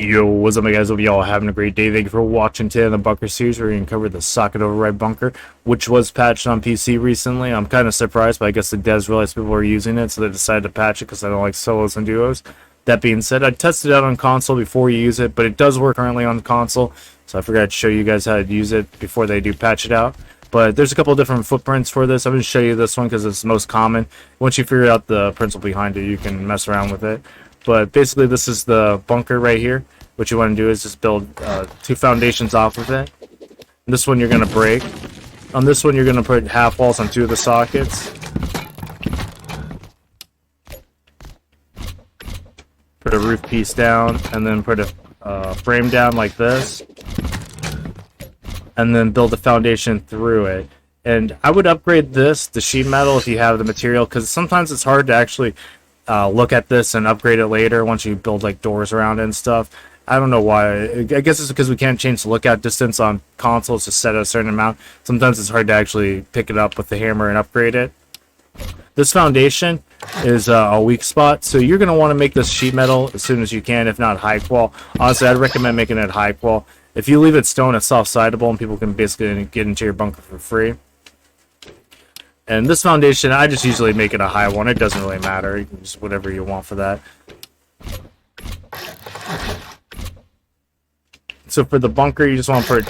Yo, what's up, guys? Hope y'all having a great day. Thank you for watching today on the Bunker series, where we're going to cover the socket override bunker, which was patched on PC recently. I'm kind of surprised, but I guess the devs realized people were using it, so they decided to patch it because I don't like solos and duos. That being said, I tested it out on console before you use it, but it does work currently on console, so I forgot to show you guys how to use it before they do patch it out. But there's a couple of different footprints for this. I'm going to show you this one because it's the most common. Once you figure out the principle behind it, you can mess around with it. But basically, this is the bunker right here. What you want to do is just build two foundations off of it. This one you're going to break. On this one, you're going to put half walls on two of the sockets. Put a roof piece down, and then put a frame down like this. And then build a foundation through it. And I would upgrade this to sheet metal if you have the material, because sometimes it's hard to actually look at this and upgrade it later once you build like doors around it and stuff. I don't know why. I guess it's because we can't change the lookout distance on consoles to set a certain amount. Sometimes it's hard to actually pick it up with the hammer and upgrade it. This foundation is a weak spot, so you're going to want to make this sheet metal as soon as you can, if not high qual. Honestly, I'd recommend making it high qual. If you leave it stone, it's soft-sidable, and people can basically get into your bunker for free. And this foundation, I just usually make it a high one. It doesn't really matter. You can just whatever you want for that. So for the bunker, you just want to put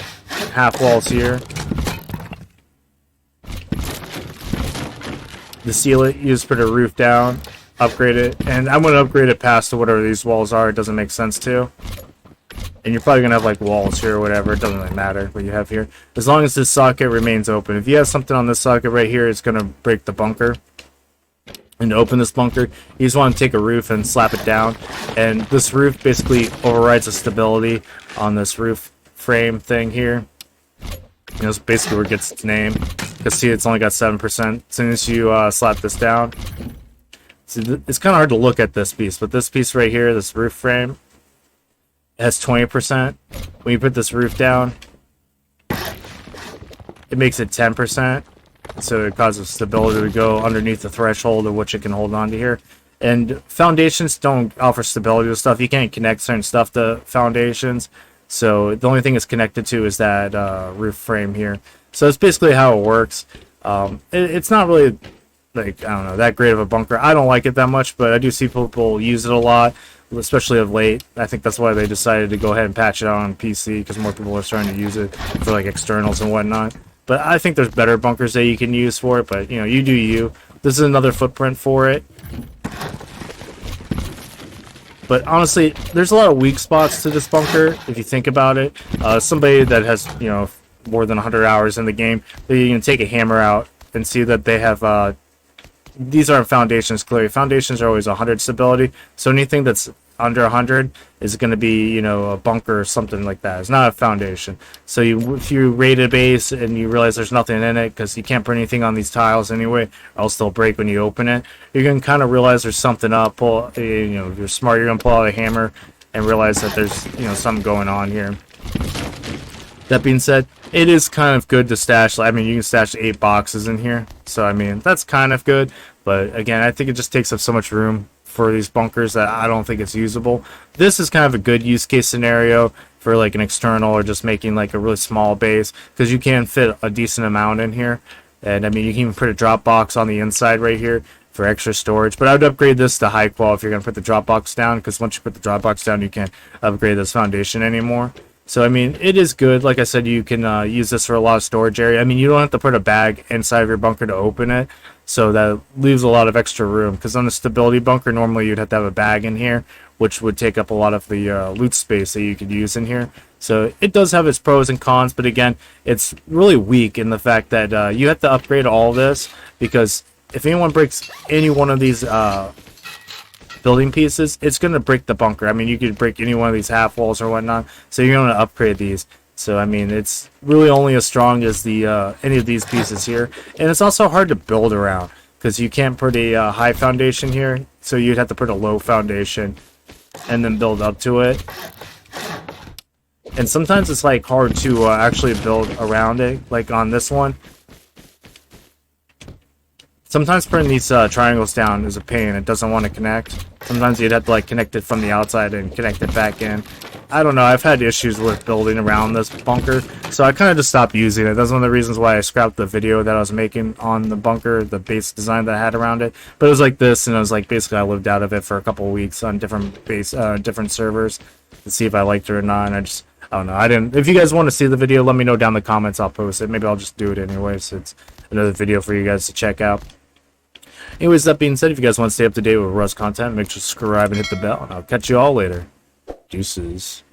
half walls here. To seal it, you just put a roof down, upgrade it, and I'm going to upgrade it past to whatever these walls are. It doesn't make sense to. And you're probably going to have like walls here or whatever. It doesn't really matter what you have here. As long as this socket remains open. If you have something on this socket right here, it's going to break the bunker. And to open this bunker, you just want to take a roof and slap it down. And this roof basically overrides the stability on this roof frame thing here. You know, it's basically where it gets its name. Because see, it's only got 7%. As soon as you slap this down. See, it's kind of hard to look at this piece. But this piece right here, this roof frame, has 20%. When you put this roof down, it makes it 10%. So it causes stability to go underneath the threshold of which it can hold on to here. And foundations don't offer stability to stuff. You can't connect certain stuff to foundations. So the only thing it's connected to is that roof frame here. So that's basically how it works. It's not really, like, I don't know, that great of a bunker. I don't like it that much, but I do see people use it a lot, especially of late. I think that's why they decided to go ahead and patch it out on PC, because more people are starting to use it for like externals and whatnot. But I think there's better bunkers that you can use for it, but you know, you do you. This is another footprint for it. But honestly, there's a lot of weak spots to this bunker if you think about it. Somebody that has, you know, more than 100 hours in the game, they can take a hammer out and see that they have these aren't foundations, clearly. Foundations are always 100 stability, so anything that's under 100 is going to be, you know, a bunker or something like that. It's not a foundation. So if you raid a base and you realize there's nothing in it, because you can't put anything on these tiles anyway, or else they'll break when you open it, you're going to kind of realize there's something up. You know, if you're smart, you're going to pull out a hammer and realize that there's, you know, something going on here. That being said, it is kind of good to stash. I mean, you can stash 8 boxes in here. So, I mean, that's kind of good. But, again, I think it just takes up so much room for these bunkers that I don't think it's usable. This is kind of a good use case scenario for, like, an external or just making, like, a really small base. Because you can fit a decent amount in here. And, I mean, you can even put a drop box on the inside right here for extra storage. But I would upgrade this to high qual if you're going to put the drop box down. Because once you put the drop box down, you can't upgrade this foundation anymore. So, I mean, it is good. Like I said, you can use this for a lot of storage area. I mean, you don't have to put a bag inside of your bunker to open it. So that leaves a lot of extra room. Because on a stability bunker, normally you'd have to have a bag in here, which would take up a lot of the loot space that you could use in here. So it does have its pros and cons. But again, it's really weak in the fact that you have to upgrade all this. Because if anyone breaks any one of these building pieces, it's going to break the bunker. I mean, you could break any one of these half walls or whatnot, so you're going to upgrade these. So I mean, it's really only as strong as the any of these pieces here, and it's also hard to build around because you can't put a high foundation here, so you'd have to put a low foundation and then build up to it. And sometimes it's like hard to actually build around it, like on this one. Sometimes putting these triangles down is a pain. It doesn't want to connect. Sometimes you'd have to like connect it from the outside and connect it back in. I don't know, I've had issues with building around this bunker, so I kind of just stopped using it. That's one of the reasons why I scrapped the video that I was making on the bunker, the base design that I had around it. But it was like this, and it was like basically I lived out of it for a couple of weeks on different different servers to see if I liked it or not. And I don't know. I didn't. If you guys want to see the video, let me know down in the comments. I'll post it. Maybe I'll just do it anyway. So it's another video for you guys to check out. Anyways, that being said, if you guys want to stay up to date with Rust content, make sure to subscribe and hit the bell. And I'll catch you all later. Deuces.